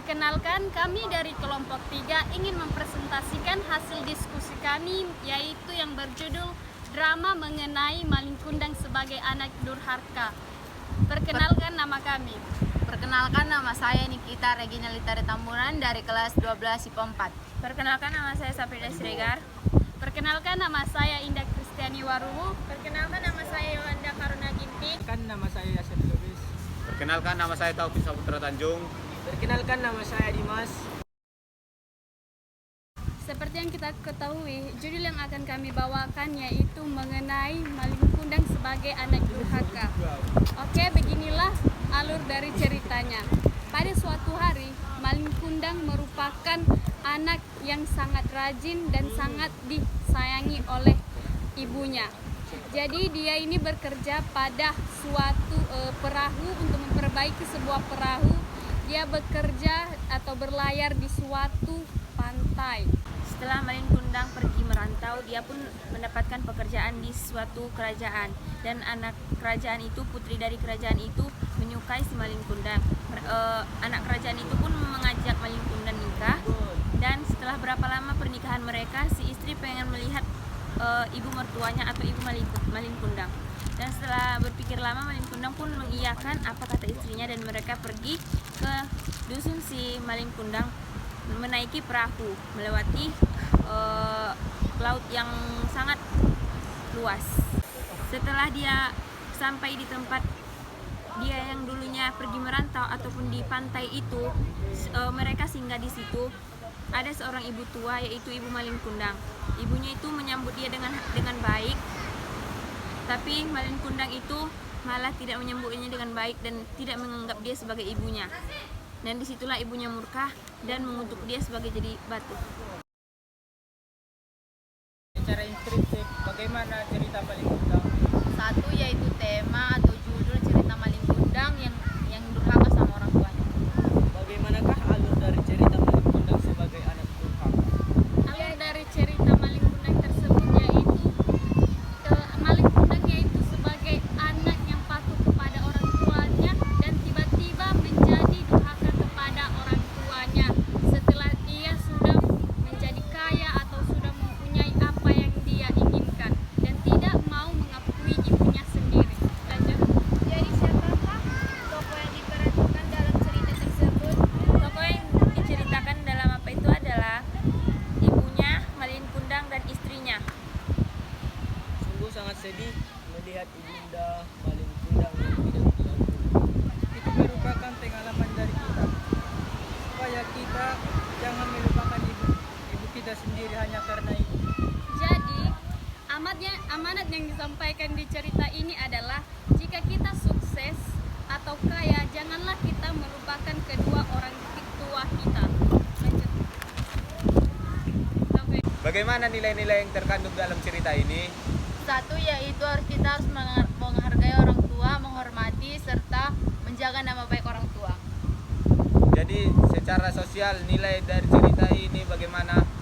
Perkenalkan, kami dari kelompok 3 ingin mempresentasikan hasil diskusi kami, yaitu yang berjudul Drama Mengenai Malin Kundang sebagai Anak Durhaka. Perkenalkan nama kami. Perkenalkan, nama saya Nikita Regina Litare Tambunan dari kelas 12 IPA 4. Perkenalkan, nama saya Safrida Siregar. Perkenalkan, nama saya Indah Kristiani Waruwu. Perkenalkan, nama saya Yolanda Karuna Ginting. Nama saya Yasir Lubis. Perkenalkan, nama saya Taufik Saputra Tanjung. Perkenalkan, nama saya Dimas. Seperti yang kita ketahui, judul yang akan kami bawakan yaitu mengenai Malin Kundang sebagai anak durhaka. Oke, beginilah alur dari ceritanya. Pada suatu hari, Malin Kundang merupakan anak yang sangat rajin dan sangat disayangi oleh ibunya. Jadi dia ini bekerja pada suatu perahu untuk memperbaiki sebuah perahu. Dia bekerja atau berlayar di suatu pantai. Setelah Malin Kundang pergi merantau, dia pun mendapatkan pekerjaan di suatu kerajaan. Dan anak kerajaan itu, putri dari kerajaan itu menyukai si Malin Kundang. Anak kerajaan itu pun mengajak Malin Kundang nikah. Dan setelah berapa lama pernikahan mereka, si istri pengen melihat ibu mertuanya atau ibu Malin Kundang. Dan setelah berpikir lama, Malin Kundang pun mengiyakan apa kata istrinya dan mereka pergi ke dusun si Malin Kundang, menaiki perahu melewati laut yang sangat luas. Setelah dia sampai di tempat dia yang dulunya pergi merantau ataupun di pantai itu, mereka singgah di situ. Ada seorang ibu tua, yaitu ibu Malin Kundang. Ibunya itu menyambut dia dengan baik, tapi Malin Kundang itu malah tidak menyambutnya dengan baik dan tidak menganggap dia sebagai ibunya. Dan disitulah ibunya murka dan mengutuk dia sebagai jadi batu. Secara instruktif, bagaimana cerita Malin Kundang? Satu yaitu tema atau judul cerita Malin Kundang yang durhaka sama orang tuanya. Bagaimanakah alur dari cerita Malin Kundang sebagai anak durhaka? Alur dari cerita Malin Kundang tersebut yaitu Malin Kundang yaitu sebagai anak yang patuh kepada orang tuanya dan tiba-tiba menjadi durhaka kepada orang tuanya setelah dia sudah menjadi kaya atau sudah mempunyai apa yang dia inginkan dan tidak mau mengakui ibunya sendiri. Lanjut. Jadi siapakah tokoh yang diperankan dalam cerita tersebut? Tokoh yang diceritakan dalam apa itu adalah ibunya Malin Kundang dan istrinya. Sungguh sangat sedih melihat ibunda Malin Kundang yang tidak diampuni. Itu merupakan pengalaman dari kita, supaya kita jangan melupakan ibu kita sendiri hanya karena itu. Jadi, amanat yang disampaikan di cerita ini adalah jika kita sukses atau kaya, janganlah kita melupakan kedua orang tua kita. Lanjut. Oke. Bagaimana nilai-nilai yang terkandung dalam cerita ini? Satu yaitu kita harus menghargai orang tua, menghormati serta menjaga nama baik orang tua. Jadi secara sosial nilai dari cerita ini bagaimana?